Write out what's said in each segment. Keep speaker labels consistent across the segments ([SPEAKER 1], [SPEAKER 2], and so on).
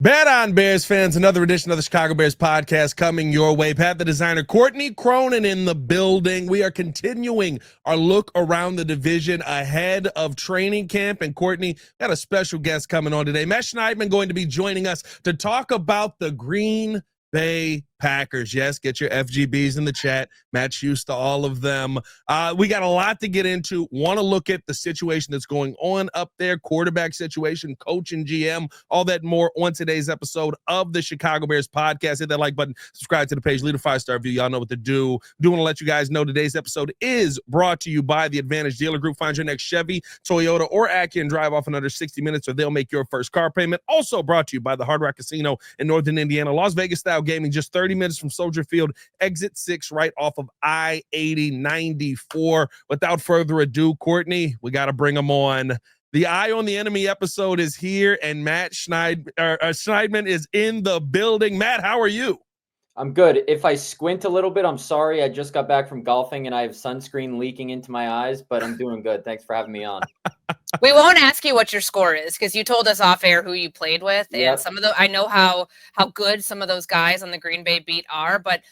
[SPEAKER 1] Bet on Bears fans, another edition of the Chicago Bears podcast coming your way. Pat the Designer, Courtney Cronin in the building. We are continuing our look around the division ahead of training camp. And Courtney, got a special guest coming on today. Matt Schneidman going to be joining us to talk about the Green Bay Packers. Yes, get your FGBs in the chat. Matt's used to all of them. We got a lot to get into. Want to look at the situation that's going on up there, quarterback situation, coach and GM, all that more on today's episode of the Chicago Bears podcast. Hit that like button, subscribe to the page, leave a 5-star review. Y'all know what to do. Do want to let you guys know today's episode is brought to you by the Advantage Dealer Group. Find your next Chevy, Toyota, or Acura and drive off in under 60 minutes, or they'll make your first car payment. Also brought to you by the Hard Rock Casino in Northern Indiana. Las Vegas style gaming, just 30 minutes from Soldier Field, exit 6 right off of I-80-94. Without further ado, Courtney, we got to bring them on. The Eye on the Enemy episode is here, and Matt Schneidman is in the building. Matt, how are you?
[SPEAKER 2] I'm good. If I squint a little bit, I'm sorry. I just got back from golfing and I have sunscreen leaking into my eyes, but I'm doing good. Thanks for having me on.
[SPEAKER 3] We won't ask you what your score is because you told us off air who you played with,
[SPEAKER 2] Yep.
[SPEAKER 3] and some of the I know how good some of those guys on the Green Bay beat are, but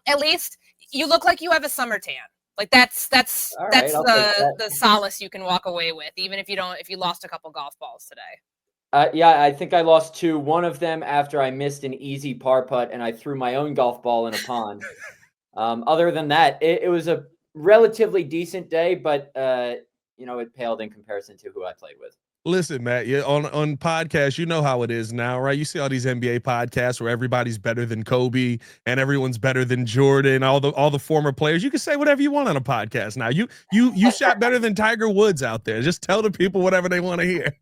[SPEAKER 3] at least you look like you have a summer tan. Like that's
[SPEAKER 2] All right, I'll take that.
[SPEAKER 3] the solace you can walk away with, even if you lost a couple golf balls today.
[SPEAKER 2] Yeah, I think I lost two. One of them after I missed an easy par putt and I threw my own golf ball in a pond. Other than that, it was a relatively decent day, but it paled in comparison to who I played with.
[SPEAKER 1] Listen, Matt, on podcasts, you know how it is now, right? You see all these NBA podcasts where everybody's better than Kobe and everyone's better than Jordan, all the former players. You can say whatever you want on a podcast now. You shot better than Tiger Woods out there. Just tell the people whatever they want to hear.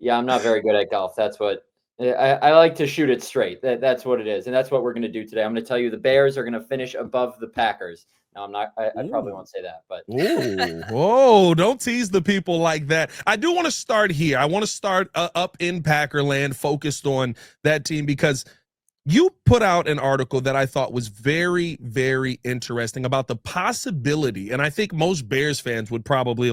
[SPEAKER 2] Yeah, I'm not very good at golf. That's what I like to shoot it straight. That's what it is. And that's what we're going to do today. I'm going to tell you the Bears are going to finish above the Packers. No, I'm not. I probably won't say that, but
[SPEAKER 1] don't tease the people like that. I do want to start here. I want to start up in Packerland, focused on that team, because you put out an article that I thought was very, very interesting about the possibility, and I think most Bears fans would probably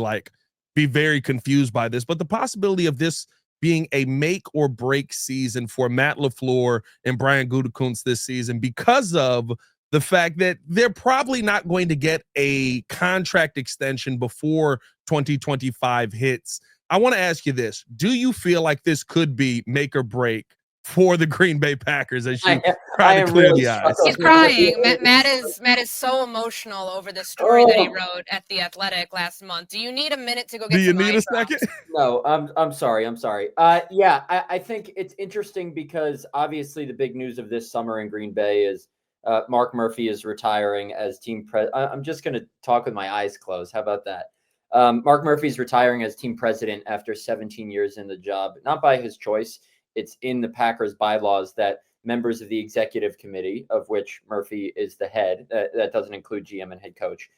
[SPEAKER 1] be very confused by this, but the possibility of this being a make or break season for Matt LaFleur and Brian Gutekunst this season, because of the fact that they're probably not going to get a contract extension before 2025 hits. I want to ask you this. Do you feel like this could be make or break for the Green Bay Packers as you try to clear the eyes?
[SPEAKER 3] He's crying. Matt is so emotional over the story that he wrote at The Athletic last month. Do you need a minute to go get some
[SPEAKER 1] Do you need a second?
[SPEAKER 2] No, I'm sorry. I think it's interesting because obviously the big news of this summer in Green Bay is Mark Murphy is retiring as team president. I'm just going to talk with my eyes closed. How about that? Mark Murphy's retiring as team president after 17 years in the job, not by his choice. It's in the Packers bylaws that members of the executive committee, of which Murphy is the head, that doesn't include GM and head coach,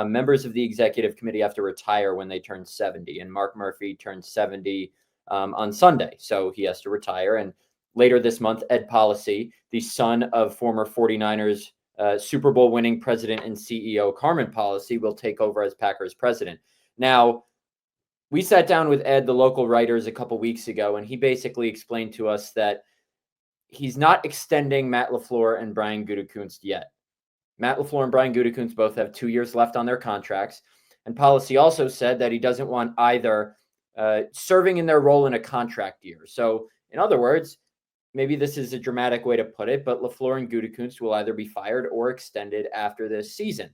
[SPEAKER 2] members of the executive committee have to retire when they turn 70. And Mark Murphy turned 70 on Sunday, so he has to retire. And later this month, Ed Policy, the son of former 49ers Super Bowl winning president and CEO Carmen Policy, will take over as Packers president. Now, we sat down with Ed, the local writers, a couple weeks ago, and he basically explained to us that he's not extending Matt LaFleur and Brian Gutekunst yet. Matt LaFleur and Brian Gutekunst both have 2 years left on their contracts. And Policy also said that he doesn't want either serving in their role in a contract year. So, in other words, maybe this is a dramatic way to put it, but LaFleur and Gutekunst will either be fired or extended after this season.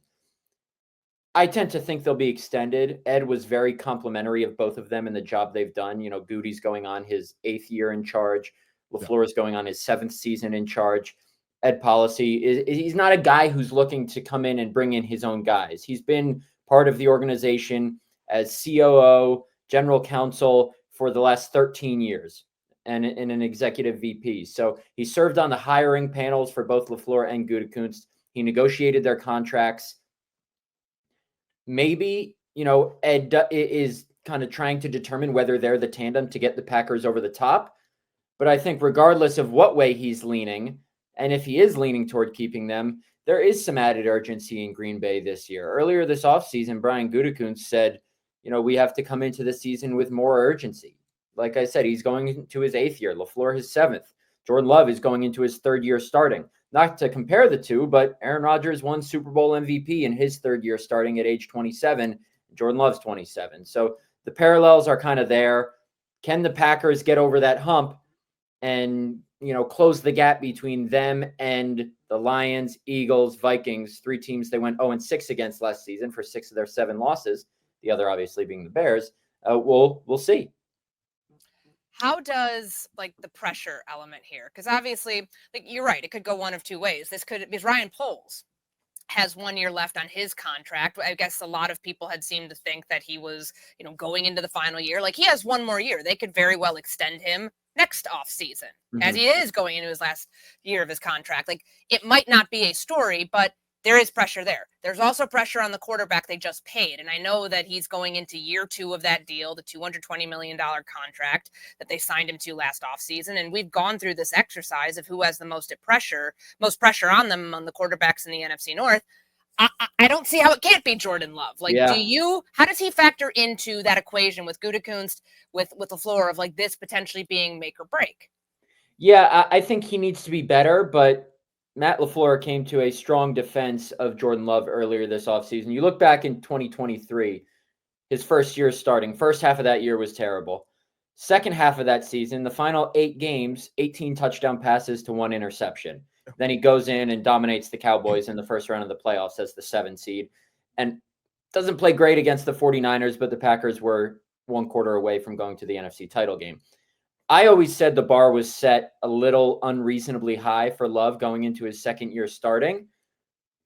[SPEAKER 2] I tend to think they'll be extended. Ed was very complimentary of both of them in the job they've done. Gooty's going on his 8th year in charge. LaFleur is going on his 7th season in charge. Ed Policy he's not a guy who's looking to come in and bring in his own guys. He's been part of the organization as COO, general counsel for the last 13 years and an executive VP. So he served on the hiring panels for both LaFleur and Gutekunst. He negotiated their contracts. Maybe, Ed is kind of trying to determine whether they're the tandem to get the Packers over the top. But I think regardless of what way he's leaning, and if he is leaning toward keeping them, there is some added urgency in Green Bay this year. Earlier this offseason, Brian Gutekunst said, we have to come into the season with more urgency. Like I said, he's going into his 8th year, LaFleur his 7th. Jordan Love is going into his third year starting. Not to compare the two, but Aaron Rodgers won Super Bowl MVP in his third year starting at age 27. Jordan Love's 27. So the parallels are kind of there. Can the Packers get over that hump and, close the gap between them and the Lions, Eagles, Vikings, 3 teams they went 0-6 against last season for 6 of their 7 losses, the other obviously being the Bears. We'll see.
[SPEAKER 3] How does the pressure element here? Because obviously, you're right, it could go one of two ways. Because Ryan Poles has 1 year left on his contract. I guess a lot of people had seemed to think that he was, going into the final year. He has 1 more year. They could very well extend him next off season, as he is going into his last year of his contract. It might not be a story, but there is pressure there. There's also pressure on the quarterback they just paid. And I know that he's going into year 2 of that deal, the $220 million contract that they signed him to last offseason. And we've gone through this exercise of who has the most pressure on them among the quarterbacks in the NFC North. I don't see how it can't be Jordan Love. How does he factor into that equation with Gutekunst, with LaFleur of this potentially being make or break?
[SPEAKER 2] Yeah, I think he needs to be better, but Matt LaFleur came to a strong defense of Jordan Love earlier this offseason. You look back in 2023, his first year starting. First half of that year was terrible. Second half of that season, the final 8 games, 18 touchdown passes to 1 interception. Then he goes in and dominates the Cowboys in the first round of the playoffs as the 7 seed. And doesn't play great against the 49ers, but the Packers were 1 quarter away from going to the NFC title game. I always said the bar was set a little unreasonably high for Love going into his second year starting.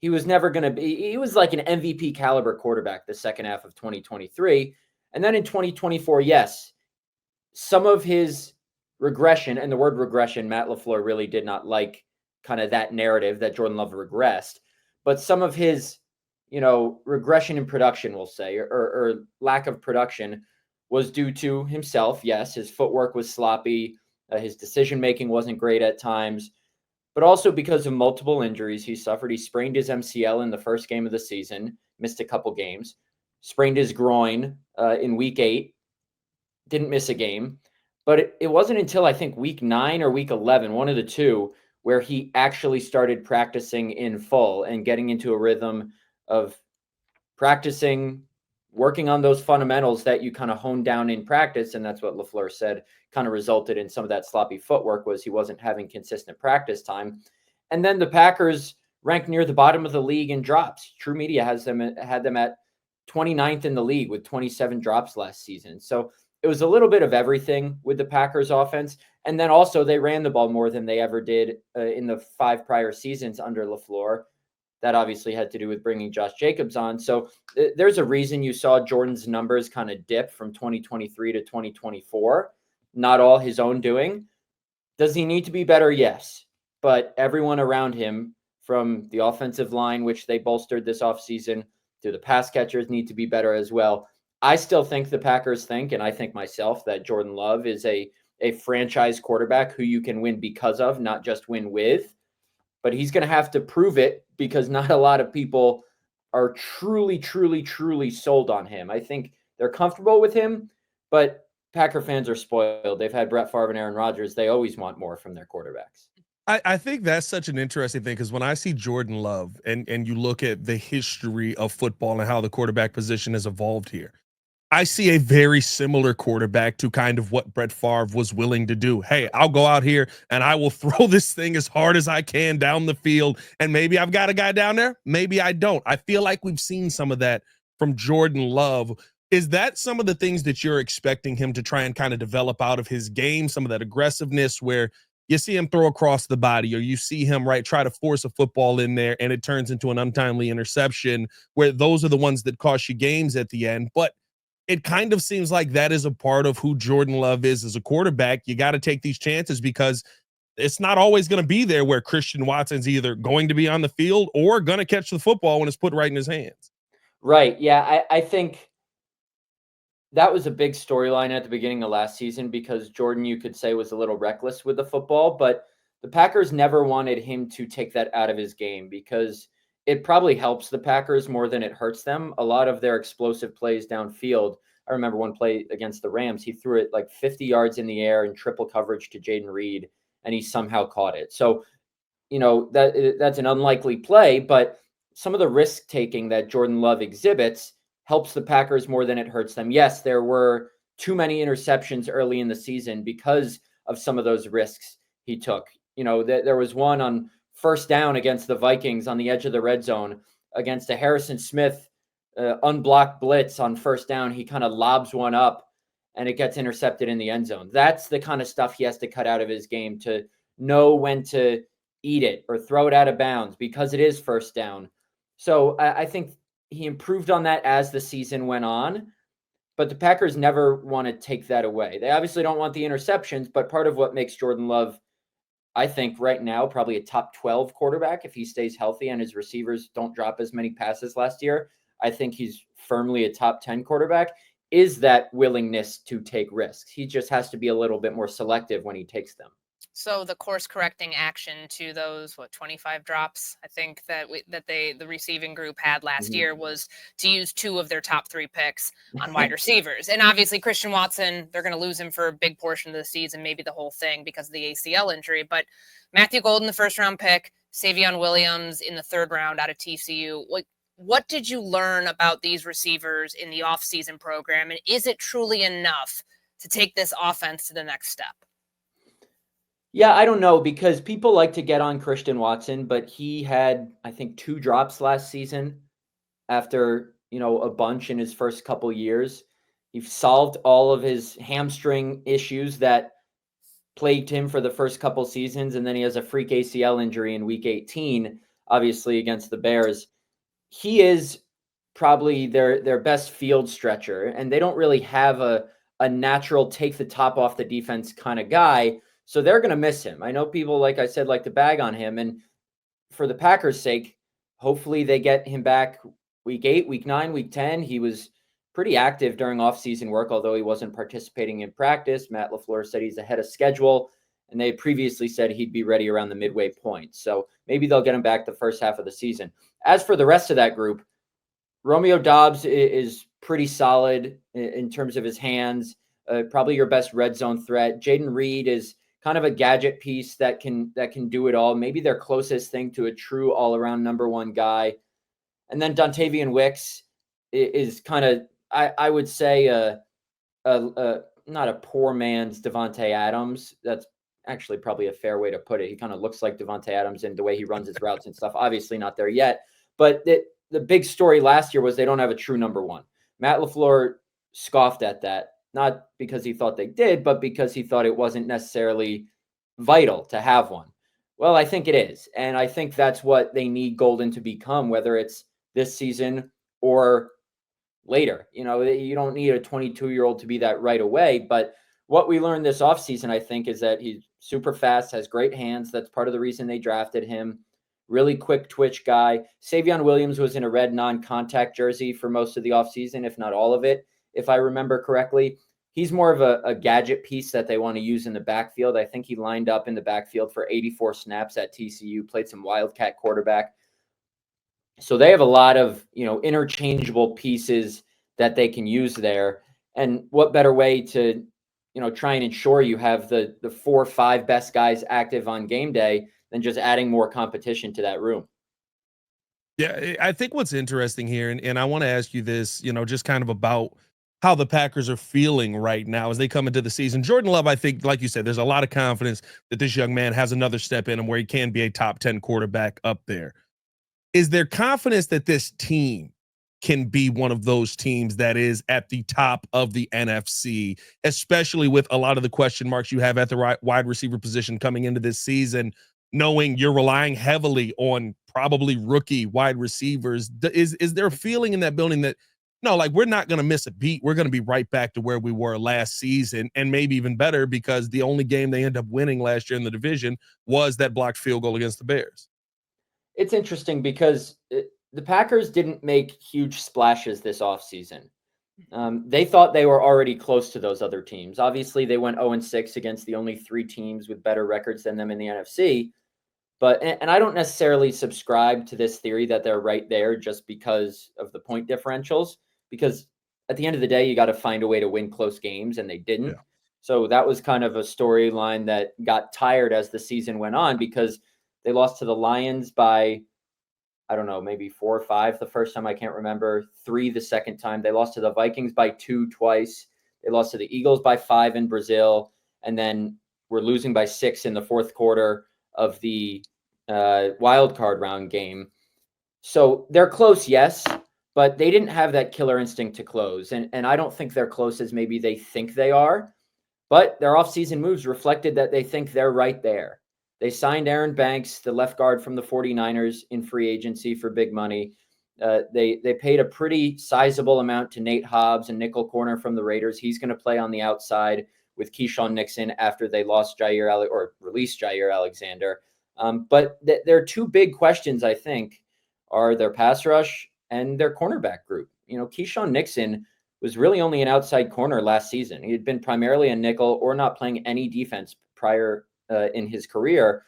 [SPEAKER 2] He was never going to be, he was like an MVP caliber quarterback the second half of 2023. And then in 2024, yes, some of his regression, and the word regression, Matt LaFleur really did not like kind of that narrative that Jordan Love regressed, but some of his, regression in production, we'll say, or lack of production was due to himself. Yes, his footwork was sloppy. His decision-making wasn't great at times, but also because of multiple injuries he suffered. He sprained his MCL in the first game of the season, missed a couple games, sprained his groin in week 8, didn't miss a game. But it wasn't until I think week 9 or week 11, one of the two, where he actually started practicing in full and getting into a rhythm of practicing, working on those fundamentals that you kind of hone down in practice. And that's what LaFleur said kind of resulted in some of that sloppy footwork, was he wasn't having consistent practice time. And then the Packers ranked near the bottom of the league in drops. True Media had them at 29th in the league with 27 drops last season. So it was a little bit of everything with the Packers offense. And then also they ran the ball more than they ever did in the 5 prior seasons under LaFleur. That obviously had to do with bringing Josh Jacobs on. So there's a reason you saw Jordan's numbers kind of dip from 2023 to 2024. Not all his own doing. Does he need to be better? Yes. But everyone around him, from the offensive line, which they bolstered this offseason, to the pass catchers, need to be better as well. I still think the Packers think, and I think myself, that Jordan Love is a franchise quarterback who you can win because of, not just win with. But he's going to have to prove it, because not a lot of people are truly, truly, truly sold on him. I think they're comfortable with him, but Packer fans are spoiled. They've had Brett Favre and Aaron Rodgers. They always want more from their quarterbacks.
[SPEAKER 1] I think that's such an interesting thing, because when I see Jordan Love and you look at the history of football and how the quarterback position has evolved here, I see a very similar quarterback to kind of what Brett Favre was willing to do. Hey, I'll go out here and I will throw this thing as hard as I can down the field. And maybe I've got a guy down there. Maybe I don't. I feel like we've seen some of that from Jordan Love. Is that some of the things that you're expecting him to try and kind of develop out of his game? Some of that aggressiveness where you see him throw across the body, or you see him try to force a football in there and it turns into an untimely interception, where those are the ones that cost you games at the end. But it kind of seems like that is a part of who Jordan Love is as a quarterback. You got to take these chances, because it's not always going to be there where Christian Watson's either going to be on the field or going to catch the football when it's put right in his hands.
[SPEAKER 2] Right. Yeah. I think that was a big storyline at the beginning of last season, because Jordan, you could say, was a little reckless with the football, but the Packers never wanted him to take that out of his game, because it probably helps the Packers more than it hurts them. A lot of their explosive plays downfield. I remember one play against the Rams, he threw it 50 yards in the air in triple coverage to Jaden Reed, and he somehow caught it. So, that's an unlikely play, but some of the risk taking that Jordan Love exhibits helps the Packers more than it hurts them. Yes, there were too many interceptions early in the season because of some of those risks he took. There was one on first down against the Vikings on the edge of the red zone against a Harrison Smith unblocked blitz on first down. He kind of lobs one up and it gets intercepted in the end zone. That's the kind of stuff he has to cut out of his game, to know when to eat it or throw it out of bounds because it is first down. So I think he improved on that as the season went on, but the Packers never want to take that away. They obviously don't want the interceptions, but part of what makes Jordan Love, I think right now, probably a top 12 quarterback if he stays healthy and his receivers don't drop as many passes last year. I think he's firmly a top 10 quarterback, is that willingness to take risks. He just has to be a little bit more selective when he takes them.
[SPEAKER 3] So the course correcting action to those 25 drops, I think that the receiving group had last year, was to use 2 of their top 3 picks on wide receivers. And obviously Christian Watson, they're going to lose him for a big portion of the season, maybe the whole thing because of the ACL injury. But Matthew Golden, the first round pick, Savion Williams in the 3rd round out of TCU. What did you learn about these receivers in the offseason program? And is it truly enough to take this offense to the next step?
[SPEAKER 2] Yeah, I don't know, because people like to get on Christian Watson, but he had, I think, 2 drops last season after, a bunch in his first couple years. He solved all of his hamstring issues that plagued him for the first couple seasons, and then he has a freak ACL injury in week 18, obviously against the Bears. He is probably their best field stretcher, and they don't really have a natural take the top off the defense kind of guy. So they're going to miss him. I know people, like I said, like to bag on him. And for the Packers' sake, hopefully they get him back week 8, week 9, week 10. He was pretty active during offseason work, although he wasn't participating in practice. Matt LaFleur said he's ahead of schedule, and they previously said he'd be ready around the midway point. So maybe they'll get him back the first half of the season. As for the rest of that group, Romeo Doubs is pretty solid in terms of his hands, probably your best red zone threat. Jaden Reed is kind of a gadget piece that can do it all. Maybe their closest thing to a true all-around number 1 guy. And then Dontavian Wicks is kind of, I would say, not a poor man's Devontae Adams. That's actually probably a fair way to put it. He kind of looks like Devontae Adams in the way he runs his routes and stuff. Obviously not there yet. But the big story last year was they don't have a true number 1. Matt LaFleur scoffed at that. Not because he thought they did, but because he thought it wasn't necessarily vital to have one. Well, I think it is. And I think that's what they need Golden to become, whether it's this season or later. You don't need a 22-year-old to be that right away. But what we learned this offseason, I think, is that he's super fast, has great hands. That's part of the reason they drafted him. Really quick twitch guy. Savion Williams was in a red non-contact jersey for most of the offseason, if not all of it, if I remember correctly. He's more of a gadget piece that they want to use in the backfield. I think he lined up in the backfield for 84 snaps at TCU, played some Wildcat quarterback. So they have a lot of, interchangeable pieces that they can use there. And what better way to, try and ensure you have the 4 or 5 best guys active on game day than just adding more competition to that room.
[SPEAKER 1] Yeah, I think what's interesting here, and I want to ask you this, just kind of about how the Packers are feeling right now as they come into the season. Jordan Love, I think, like you said, there's a lot of confidence that this young man has another step in him where he can be a top 10 quarterback up there. Is there confidence that this team can be one of those teams that is at the top of the NFC, especially with a lot of the question marks you have at the wide receiver position coming into this season, knowing you're relying heavily on probably rookie wide receivers? Is there a feeling in that building that, no, like, we're not going to miss a beat. We're going to be right back to where we were last season, and maybe even better, because the only game they end up winning last year in the division was that blocked field goal against the Bears?
[SPEAKER 2] It's interesting because the Packers didn't make huge splashes this offseason. They thought they were already close to those other teams. Obviously, they went 0-6 against the only 3 teams with better records than them in the NFC. But, and I don't necessarily subscribe to this theory that they're right there just because of the point differentials, because at the end of the day, you got to find a way to win close games, and they didn't.
[SPEAKER 1] Yeah.
[SPEAKER 2] So that was kind of a storyline that got tired as the season went on because they lost to the Lions by, I don't know, maybe 4 or 5 the first time. I can't remember. 3 the second time. They lost to the Vikings by 2 twice. They lost to the Eagles by 5 in Brazil. And then we're losing by 6 in the fourth quarter of the wild card round game. So they're close, yes, but they didn't have that killer instinct to close. And I don't think they're close as maybe they think they are. But their offseason moves reflected that they think they're right there. They signed Aaron Banks, the left guard from the 49ers, in free agency for big money. They paid a pretty sizable amount to Nate Hobbs, a nickel corner from the Raiders. He's going to play on the outside with Keyshawn Nixon after they lost released Jair Alexander. But their 2 big questions, I think, are their pass rush and their cornerback group. Keyshawn Nixon was really only an outside corner last season. He had been primarily a nickel or not playing any defense prior in his career,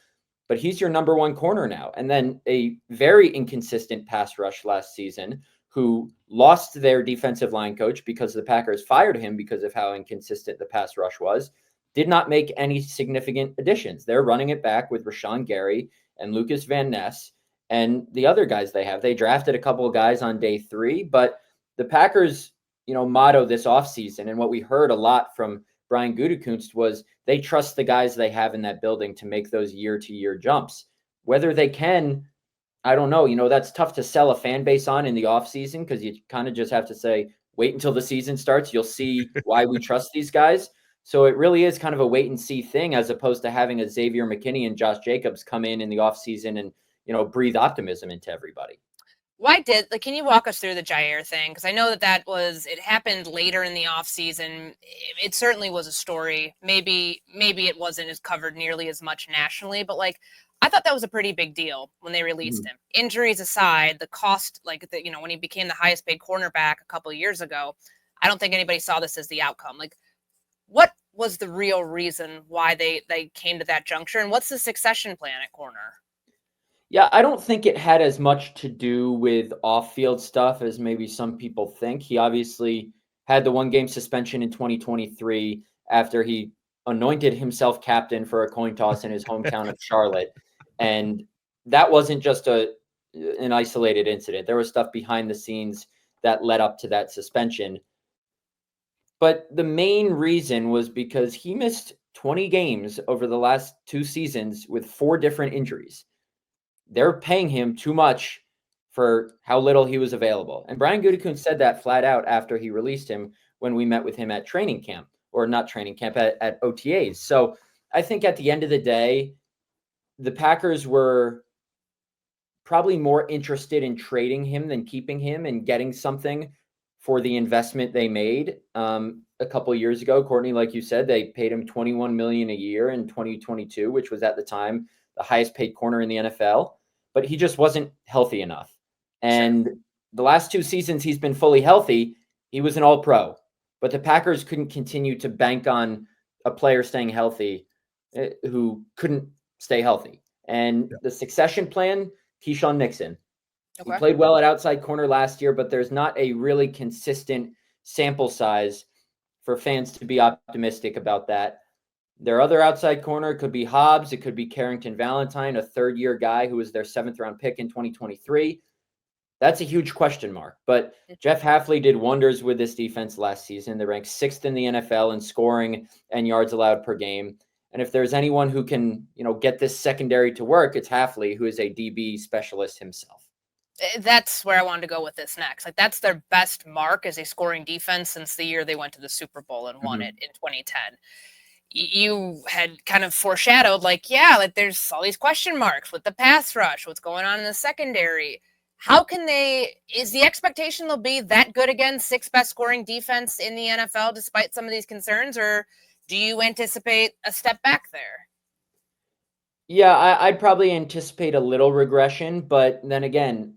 [SPEAKER 2] but he's your number 1 corner now. And then a very inconsistent pass rush last season who lost their defensive line coach because the Packers fired him because of how inconsistent the pass rush was, did not make any significant additions. They're running it back with Rashawn Gary and Lucas Van Ness and the other guys they have. They drafted a couple of guys on day 3, but the Packers motto this offseason, and what we heard a lot from Brian Gutekunst was they trust the guys they have in that building to make those year-to-year jumps. Whether they can, I don't know. That's tough to sell a fan base on in the offseason because you kind of just have to say, wait until the season starts. You'll see why we trust these guys. So it really is kind of a wait-and-see thing as opposed to having a Xavier McKinney and Josh Jacobs come in the offseason and, breathe optimism into everybody.
[SPEAKER 3] Can you walk us through the Jair thing? Because I know it happened later in the offseason. It certainly was a story. Maybe it wasn't as covered nearly as much nationally, but I thought that was a pretty big deal when they released him. Injuries aside, the cost, when he became the highest paid cornerback a couple of years ago, I don't think anybody saw this as the outcome. What was the real reason why they came to that juncture, and what's the succession plan at corner?
[SPEAKER 2] Yeah, I don't think it had as much to do with off-field stuff as maybe some people think. He obviously had the 1-game suspension in 2023 after he anointed himself captain for a coin toss in his hometown of Charlotte. And that wasn't just an isolated incident. There was stuff behind the scenes that led up to that suspension. But the main reason was because he missed 20 games over the last 2 seasons with 4 different injuries. They're paying him too much for how little he was available. And Brian Gutekunst said that flat out after he released him when we met with him at training camp, or not training camp, at OTAs. So I think at the end of the day, the Packers were probably more interested in trading him than keeping him and getting something for the investment they made a couple of years ago. Courtney, like you said, they paid him $21 million a year in 2022, which was at the time the highest paid corner in the NFL. But he just wasn't healthy enough. And the last 2 seasons he's been fully healthy, he was an all-pro. But the Packers couldn't continue to bank on a player staying healthy who couldn't stay healthy. And the succession plan, Keyshawn Nixon. Okay. He played well at outside corner last year, but there's not a really consistent sample size for fans to be optimistic about that. Their other outside corner could be Hobbs. It could be Carrington Valentine, a 3rd-year guy who was their 7th-round pick in 2023. That's a huge question mark. But Jeff Hafley did wonders with this defense last season. They ranked 6th in the NFL in scoring and yards allowed per game. And if there's anyone who can, get this secondary to work, it's Hafley, who is a DB specialist himself.
[SPEAKER 3] That's where I wanted to go with this next. That's their best mark as a scoring defense since the year they went to the Super Bowl and won it in 2010. You had kind of foreshadowed, there's all these question marks with the pass rush, what's going on in the secondary. Is the expectation they'll be that good again, 6th best scoring defense in the NFL despite some of these concerns, or do you anticipate a step back there?
[SPEAKER 2] Yeah, I'd probably anticipate a little regression, but then again,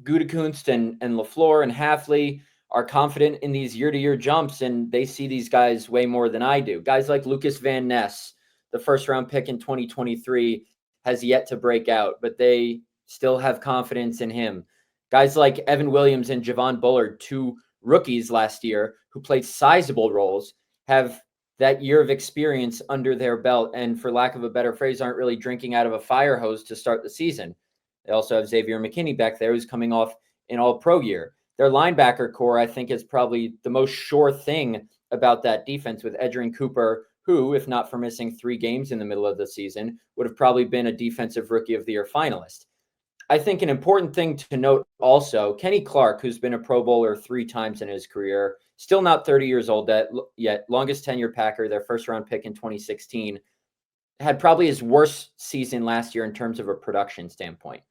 [SPEAKER 2] Gutekunst and LaFleur and Hafley are confident in these year-to-year jumps, and they see these guys way more than I do. Guys like Lucas Van Ness, the 1st-round pick in 2023, has yet to break out, but they still have confidence in him. Guys like Evan Williams and Javon Bullard, 2 rookies last year who played sizable roles, have that year of experience under their belt, and for lack of a better phrase, aren't really drinking out of a fire hose to start the season. They also have Xavier McKinney back there, who's coming off an all-pro year. Their linebacker core, I think, is probably the most sure thing about that defense, with Edgerrin Cooper, who, if not for missing 3 games in the middle of the season, would have probably been a Defensive Rookie of the Year finalist. I think an important thing to note also, Kenny Clark, who's been a Pro Bowler 3 times in his career, still not 30 years old yet, longest tenure Packer, their first-round pick in 2016, had probably his worst season last year in terms of a production standpoint.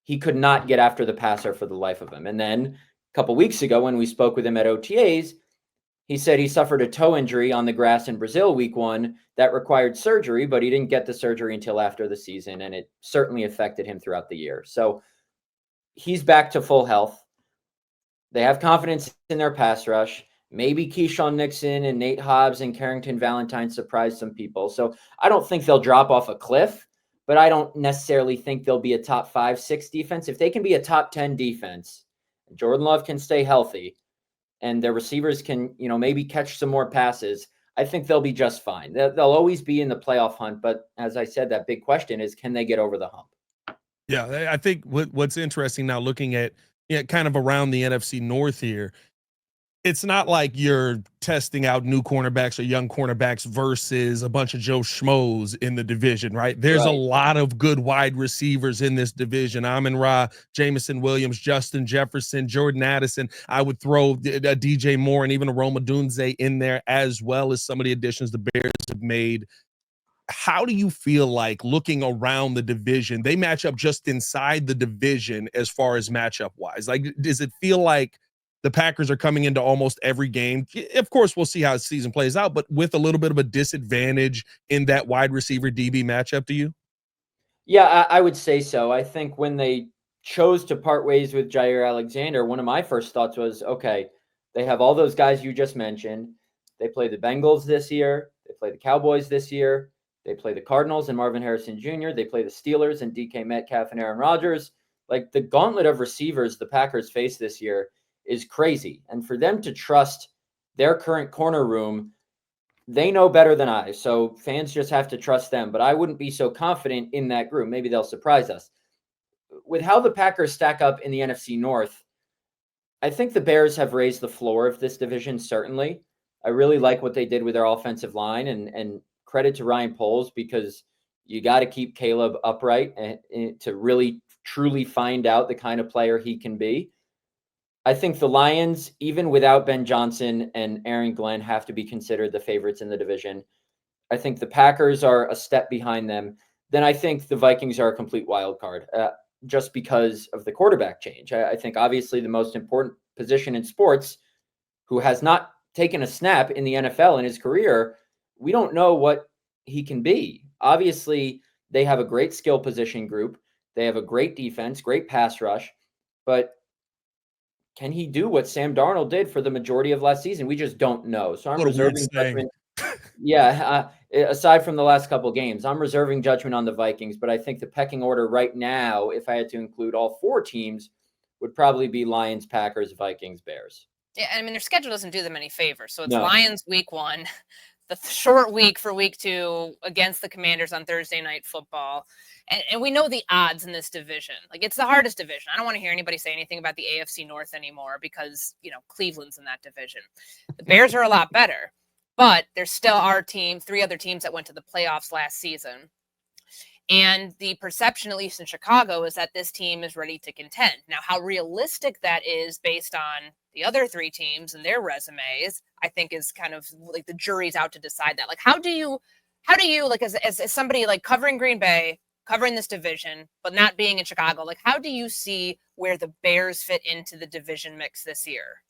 [SPEAKER 2] He could not get after the passer for the life of him. And then a couple weeks ago when we spoke with him at OTAs, he said he suffered a toe injury on the grass in Brazil week 1 that required surgery, but he didn't get the surgery until after the season, and it certainly affected him throughout the year. So he's back to full health. They have confidence in their pass rush. Maybe Keyshawn Nixon and Nate Hobbs and Carrington Valentine surprise some people. So I don't think they'll drop off a cliff, but I don't necessarily think they'll be a top 5, 6 defense. If they can be a top 10 defense, Jordan Love can stay healthy, and their receivers can, maybe catch some more passes, I think they'll be just fine. They'll always be in the playoff hunt. But as I said, that big question is, can they get over the hump?
[SPEAKER 1] Yeah, I think what's interesting now, looking at kind of around the NFC North here, it's not like you're testing out new cornerbacks or young cornerbacks versus a bunch of Joe Schmoes in the division, right? There's a lot of good wide receivers in this division. Amon-Ra, Jameson Williams, Justin Jefferson, Jordan Addison. I would throw a DJ Moore and even a Roma Dunze in there, as well as some of the additions the Bears have made. How do you feel like, looking around the division, they match up just inside the division as far as matchup wise? Like, does it feel like the Packers are coming into almost every game? Of course, we'll see how the season plays out, but with a little bit of a disadvantage in that wide receiver DB matchup to you?
[SPEAKER 2] Yeah, I would say so. I think when they chose to part ways with Jair Alexander, one of my first thoughts was, okay, they have all those guys you just mentioned. They play the Bengals this year. They play the Cowboys this year. They play the Cardinals and Marvin Harrison Jr. They play the Steelers and DK Metcalf and Aaron Rodgers. Like, the gauntlet of receivers the Packers face this year is crazy. And for them to trust their current corner room, they know better than I. So fans just have to trust them. But I wouldn't be so confident in that group. Maybe they'll surprise us. With how the Packers stack up in the NFC North, I think the Bears have raised the floor of this division, certainly. I really like what they did with their offensive line, and credit to Ryan Poles, because you got to keep Caleb upright and to really truly find out the kind of player he can be. I think the Lions, even without Ben Johnson and Aaron Glenn, have to be considered the favorites in the division. I think the Packers are a step behind them. Then I think the Vikings are a complete wild card, just because of the quarterback change. I think obviously the most important position in sports, who has not taken a snap in the NFL in his career, we don't know what he can be. Obviously, they have a great skill position group. They have a great defense, great pass rush, but can he do what Sam Darnold did for the majority of last season? We just don't know. So I'm reserving judgment. Yeah, aside from the last couple games, I'm reserving judgment on the Vikings, but I think the pecking order right now, if I had to include all 4 teams, would probably be Lions, Packers, Vikings, Bears.
[SPEAKER 3] Yeah, I mean, their schedule doesn't do them any favors. So it's
[SPEAKER 2] No.
[SPEAKER 3] Lions week 1, the short week for week 2 against the Commanders on Thursday Night Football. And we know the odds in this division. Like, it's the hardest division. I don't want to hear anybody say anything about the AFC North anymore because, Cleveland's in that division. The Bears are a lot better, but there still are 3 other teams that went to the playoffs last season. And the perception, at least in Chicago, is that this team is ready to contend. Now, how realistic that is based on the other 3 teams and their resumes, I think is kind of like the jury's out to decide that. Like, how do you like, as somebody like covering Green Bay, covering this division, but not being in Chicago, like, how do you see where the Bears fit into the division mix this year?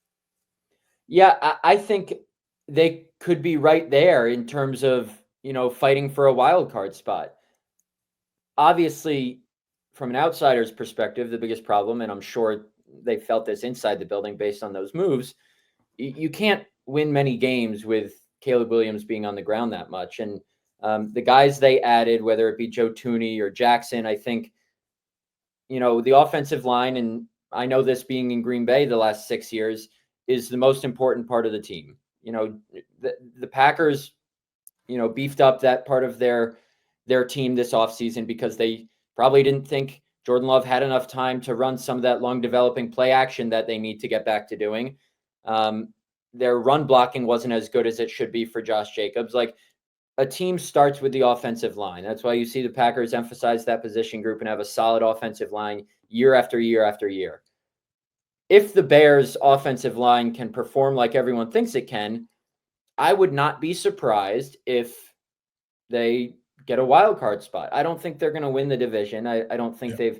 [SPEAKER 2] Yeah, I think they could be right there in terms of, fighting for a wild card spot. Obviously, from an outsider's perspective, the biggest problem, and I'm sure they felt this inside the building based on those moves, you can't win many games with Caleb Williams being on the ground that much. And the guys they added, whether it be Joe Tooney or Jackson, I think, the offensive line, and I know this being in Green Bay the last 6 years, is the most important part of the team. the Packers, beefed up that part of their team this offseason because they probably didn't think Jordan Love had enough time to run some of that long developing play action that they need to get back to doing. Their run blocking wasn't as good as it should be for Josh Jacobs. Like, a team starts with the offensive line. That's why you see the Packers emphasize that position group and have a solid offensive line year after year after year. If the Bears' offensive line can perform like everyone thinks it can, I would not be surprised if they get a wild card spot. I don't think they're going to win the division. I don't think they've,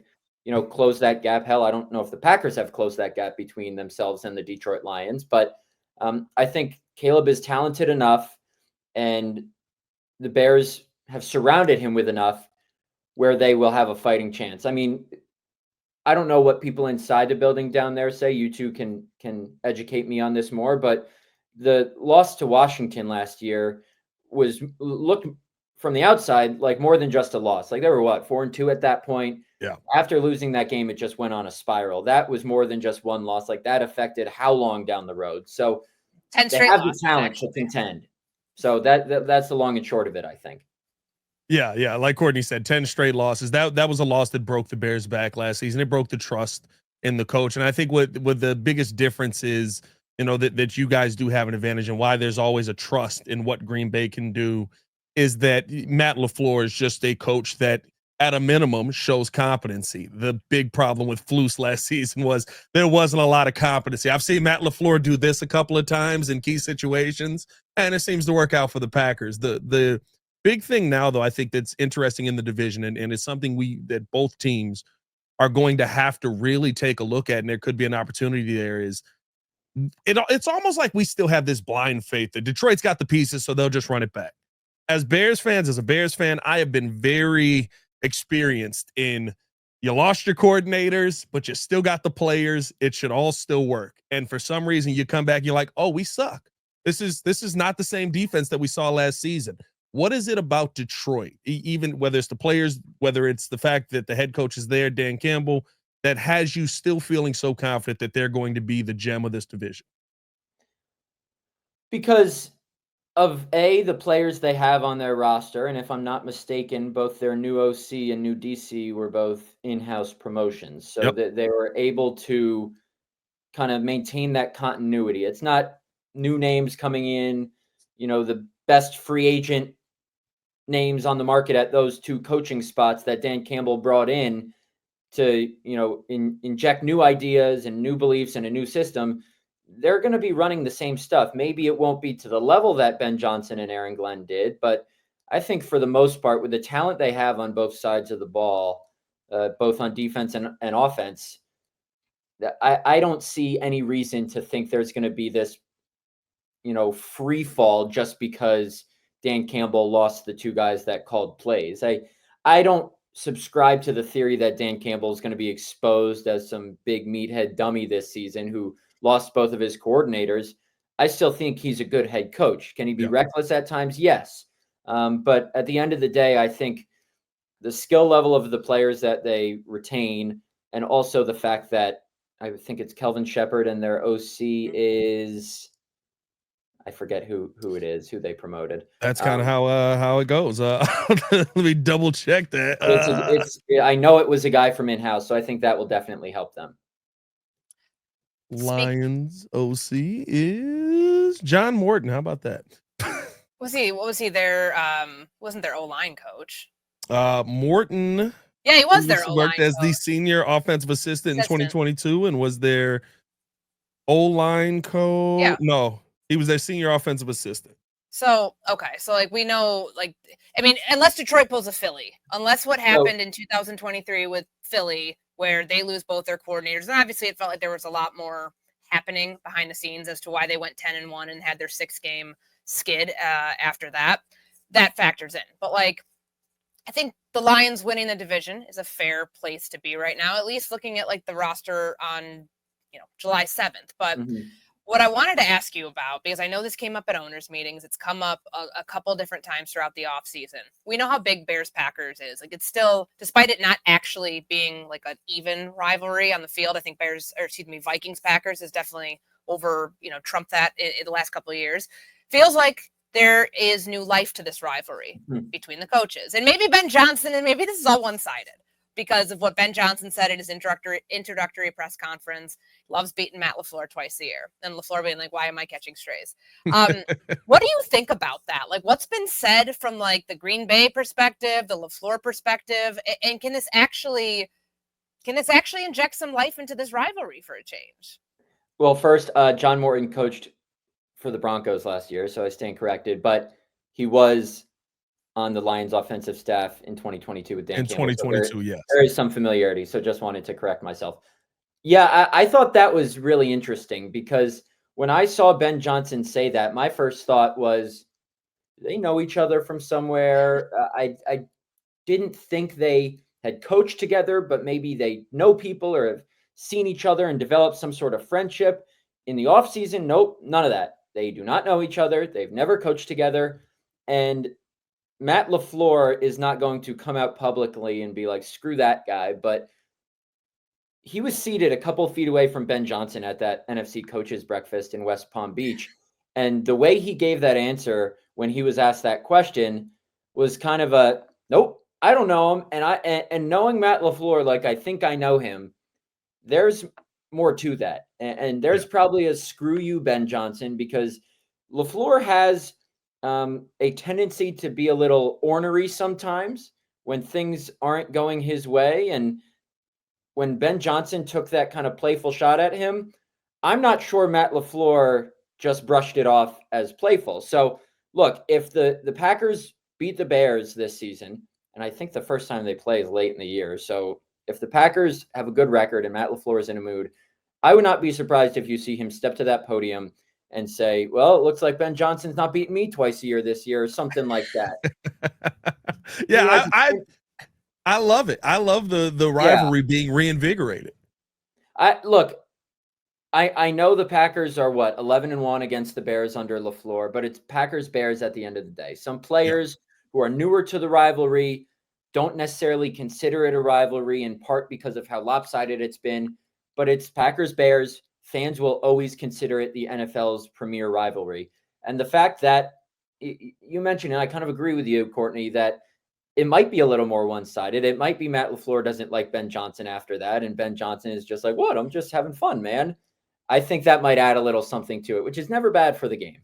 [SPEAKER 2] closed that gap. Hell, I don't know if the Packers have closed that gap between themselves and the Detroit Lions, but I think Caleb is talented enough, and the Bears have surrounded him with enough where they will have a fighting chance. I mean, I don't know what people inside the building down there say. You two can educate me on this more, but the loss to Washington last year looked from the outside like more than just a loss. Like, they were 4-2 at that point.
[SPEAKER 1] Yeah.
[SPEAKER 2] After losing that game, it just went on a spiral. That was more than just one loss. Like, that affected how long down the road. So
[SPEAKER 3] 10
[SPEAKER 2] they
[SPEAKER 3] straight
[SPEAKER 2] have the
[SPEAKER 3] losses,
[SPEAKER 2] talent
[SPEAKER 3] actually.
[SPEAKER 2] to contend. So that's the long and short of it, I think.
[SPEAKER 1] Yeah. Like Courtney said, 10 straight losses. That was a loss that broke the Bears back last season. It broke the trust in the coach. And I think what the biggest difference is, that you guys do have an advantage, and why there's always a trust in what Green Bay can do, is that Matt LaFleur is just a coach that, at a minimum, shows competency. The big problem with Flus last season was there wasn't a lot of competency. I've seen Matt LaFleur do this a couple of times in key situations, and it seems to work out for the Packers. The big thing now, though, I think that's interesting in the division, and it's something that both teams are going to have to really take a look at, and there could be an opportunity there, is it's almost like we still have this blind faith that Detroit's got the pieces, so they'll just run it back. As a Bears fan, I have been very experienced in, you lost your coordinators, but you still got the players. It should all still work. And for some reason, you come back, you're like, oh, we suck. This is not the same defense that we saw last season. What is it about Detroit, even whether it's the players, whether it's the fact that the head coach is there, Dan Campbell, that has you still feeling so confident that they're going to be the gem of this division?
[SPEAKER 2] Because of the players they have on their roster, and if I'm not mistaken, both their new OC and new DC were both in-house promotions, so that they were able to kind of maintain that continuity. It's not new names coming in, the best free agent names on the market at those two coaching spots that Dan Campbell brought in to, inject new ideas and new beliefs and a new system. They're going to be running the same stuff. Maybe it won't be to the level that Ben Johnson and Aaron Glenn did, but I think for the most part, with the talent they have on both sides of the ball, both on defense and offense, I don't see any reason to think there's going to be this, free fall just because Dan Campbell lost the two guys that called plays. I don't subscribe to the theory that Dan Campbell is going to be exposed as some big meathead dummy this season who lost both of his coordinators. I still think he's a good head coach. Can he be reckless at times? Yes. But at the end of the day, I think the skill level of the players that they retain, and also the fact that I think it's Kelvin Shepard and their OC is, I forget who it is, who they promoted.
[SPEAKER 1] That's kind of how it goes. Let me double check that.
[SPEAKER 2] I know it was a guy from in-house, so I think that will definitely help them.
[SPEAKER 1] Lions OC is John Morton. How about that?
[SPEAKER 3] What was he their wasn't their O-line coach?
[SPEAKER 1] Morton.
[SPEAKER 3] Yeah, he was their O-line
[SPEAKER 1] worked as the senior offensive assistant in 2022 and was their O-line coach.
[SPEAKER 3] Yeah.
[SPEAKER 1] No, he was their senior offensive assistant.
[SPEAKER 3] So, okay. So, we know, unless Detroit pulls a Philly, unless what happened in 2023 with Philly, where they lose both their coordinators. And obviously it felt like there was a lot more happening behind the scenes as to why they went 10-1 and had their 6-game skid after that. That factors in. But I think the Lions winning the division is a fair place to be right now, at least looking at the roster on, July 7th. But what I wanted to ask you about, because I know this came up at owners meetings, it's come up a couple different times throughout the offseason. We know how big Bears Packers is. It's still, despite it not actually being an even rivalry on the field, I think Vikings Packers is definitely trump that in the last couple of years. Feels like there is new life to this rivalry between the coaches. And maybe Ben Johnson, and maybe this is all one-sided because of what Ben Johnson said at his introductory press conference. Loves beating Matt LaFleur twice a year. And LaFleur being like, why am I catching strays? What do you think about that? Like, what's been said from like the Green Bay perspective, the LaFleur perspective, and can this actually inject some life into this rivalry for a change?
[SPEAKER 2] Well, first, John Morton coached for the Broncos last year, so I stand corrected, but he was on the Lions offensive staff in 2022 with Dan Campbell.
[SPEAKER 1] 2022, yes.
[SPEAKER 2] There is some familiarity, so just wanted to correct myself. Yeah, I thought that was really interesting because when I saw Ben Johnson say that, my first thought was they know each other from somewhere. I didn't think they had coached together, but maybe they know people or have seen each other and developed some sort of friendship. In the offseason, nope, none of that. They do not know each other. They've never coached together. And Matt LaFleur is not going to come out publicly and be like, screw that guy. But he was seated a couple feet away from Ben Johnson at that NFC coaches breakfast in West Palm Beach. And the way he gave that answer when he was asked that question was kind of a, nope, I don't know him. And knowing Matt LaFleur, like I think I know him, there's more to that. And there's probably a screw you, Ben Johnson, because LaFleur has a tendency to be a little ornery sometimes when things aren't going his way. And when Ben Johnson took that kind of playful shot at him, I'm not sure Matt LaFleur just brushed it off as playful. So look, if the Packers beat the Bears this season, and I think the first time they play is late in the year. So if the Packers have a good record and Matt LaFleur is in a mood, I would not be surprised if you see him step to that podium and say, well, it looks like Ben Johnson's not beating me twice a year this year or something like that.
[SPEAKER 1] Yeah, I love it. I love the rivalry being reinvigorated.
[SPEAKER 2] I know the Packers are 11-1 against the Bears under LaFleur, but it's Packers Bears at the end of the day. Some players who are newer to the rivalry don't necessarily consider it a rivalry, in part because of how lopsided it's been, but it's Packers Bears. Fans will always consider it the NFL's premier rivalry. And the fact that you mentioned, and I kind of agree with you, Courtney, that it might be a little more one-sided. It might be Matt LaFleur doesn't like Ben Johnson after that, and Ben Johnson is just like, what? I'm just having fun, man. I think that might add a little something to it, which is never bad for the game.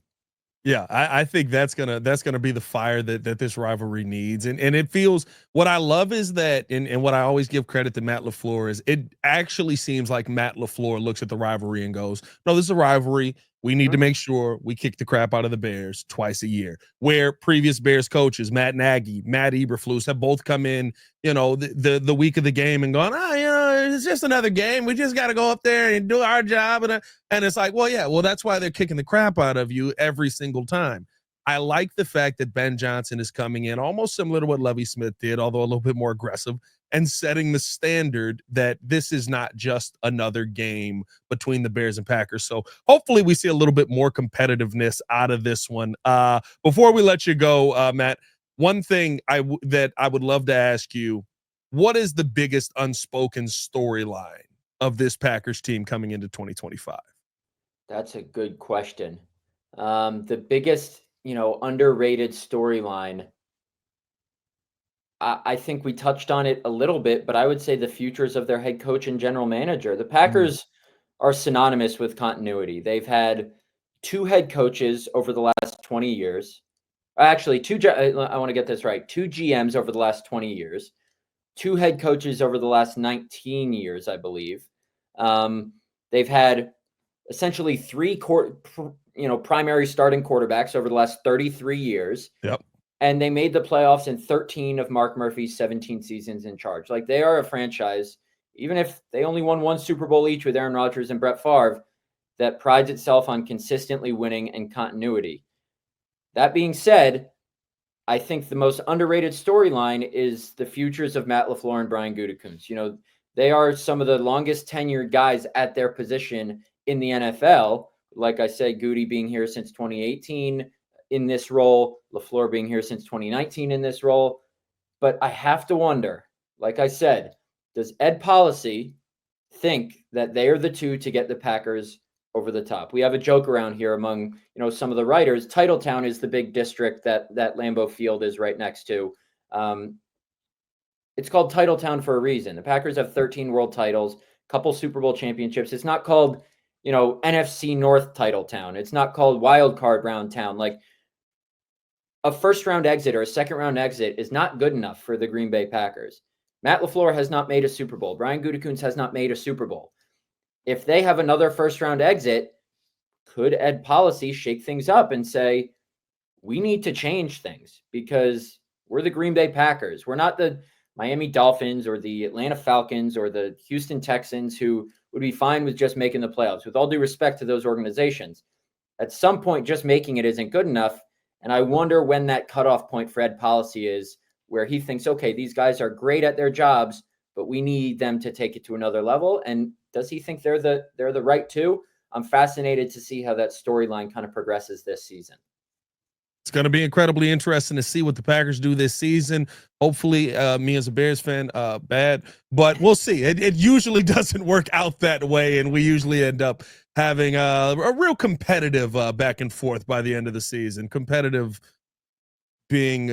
[SPEAKER 1] Yeah, I think that's gonna be the fire that this rivalry needs, and it feels. What I love is that, and what I always give credit to Matt LaFleur is, it actually seems like Matt LaFleur looks at the rivalry and goes, "No, this is a rivalry. We need to make sure we kick the crap out of the Bears twice a year." Where previous Bears coaches, Matt Nagy, Matt Eberflus, have both come in, the week of the game and gone, it's just another game. We just got to go up there and do our job. And it's like, well, that's why they're kicking the crap out of you every single time. I like the fact that Ben Johnson is coming in almost similar to what Lovie Smith did, although a little bit more aggressive, and setting the standard that this is not just another game between the Bears and Packers. So hopefully we see a little bit more competitiveness out of this one. Before we let you go, Matt, one thing that I would love to ask you, what is the biggest unspoken storyline of this Packers team coming into 2025?
[SPEAKER 2] That's a good question. The biggest, underrated storyline, I think we touched on it a little bit, but I would say the futures of their head coach and general manager. The Packers are synonymous with continuity. They've had two head coaches over the last 20 years. Actually, I want to get this right. Two GMs over the last 20 years. Two head coaches over the last 19 years, I believe. They've had essentially three primary starting quarterbacks over the last 33 years.
[SPEAKER 1] Yep.
[SPEAKER 2] And they made the playoffs in 13 of Mark Murphy's 17 seasons in charge. Like, they are a franchise, even if they only won one Super Bowl each with Aaron Rodgers and Brett Favre, that prides itself on consistently winning and continuity. That being said, I think the most underrated storyline is the futures of Matt LaFleur and Brian Gutekunst. They are some of the longest tenured guys at their position in the NFL. Like I said, Goody being here since 2018 in this role, LaFleur being here since 2019 in this role. But I have to wonder, like I said, does Ed Policy think that they are the two to get the Packers over the top. We have a joke around here among, some of the writers. Titletown is the big district that Lambeau Field is right next to. It's called Titletown for a reason. The Packers have 13 world titles, couple Super Bowl championships. It's not called, NFC North Titletown. It's not called Wild Card Round Town. Like, a first round exit or a second round exit is not good enough for the Green Bay Packers. Matt LaFleur has not made a Super Bowl. Brian Gutekunst has not made a Super Bowl. If they have another first round exit, could Ed Policy shake things up and say, we need to change things because we're the Green Bay Packers. We're not the Miami Dolphins or the Atlanta Falcons or the Houston Texans who would be fine with just making the playoffs. With all due respect to those organizations, at some point, just making it isn't good enough. And I wonder when that cutoff point for Ed Policy is, where he thinks, okay, these guys are great at their jobs, but we need them to take it to another level. And does he think they're the right two? I'm fascinated to see how that storyline kind of progresses this season.
[SPEAKER 1] It's going to be incredibly interesting to see what the Packers do this season. Hopefully, me as a Bears fan, bad, but we'll see. It usually doesn't work out that way, and we usually end up having a real competitive back and forth by the end of the season. Competitive being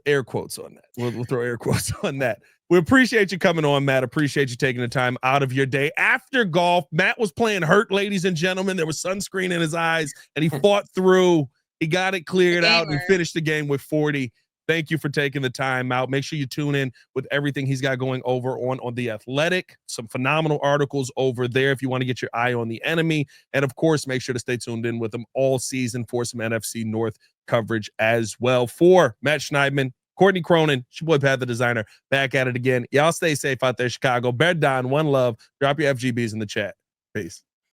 [SPEAKER 1] air quotes on that. We'll throw air quotes on that. We appreciate you coming on, Matt. Appreciate you taking the time out of your day. After golf, Matt was playing hurt, ladies and gentlemen. There was sunscreen in his eyes, and he fought through. He got it cleared out and finished the game with 40. Thank you for taking the time out. Make sure you tune in with everything he's got going over on The Athletic. Some phenomenal articles over there if you want to get your eye on the enemy. And, of course, make sure to stay tuned in with him all season for some NFC North coverage as well. For Matt Schneidman, Courtney Cronin, it's your boy Pat the Designer, back at it again. Y'all stay safe out there, Chicago. Bear down, one love. Drop your FGBs in the chat. Peace.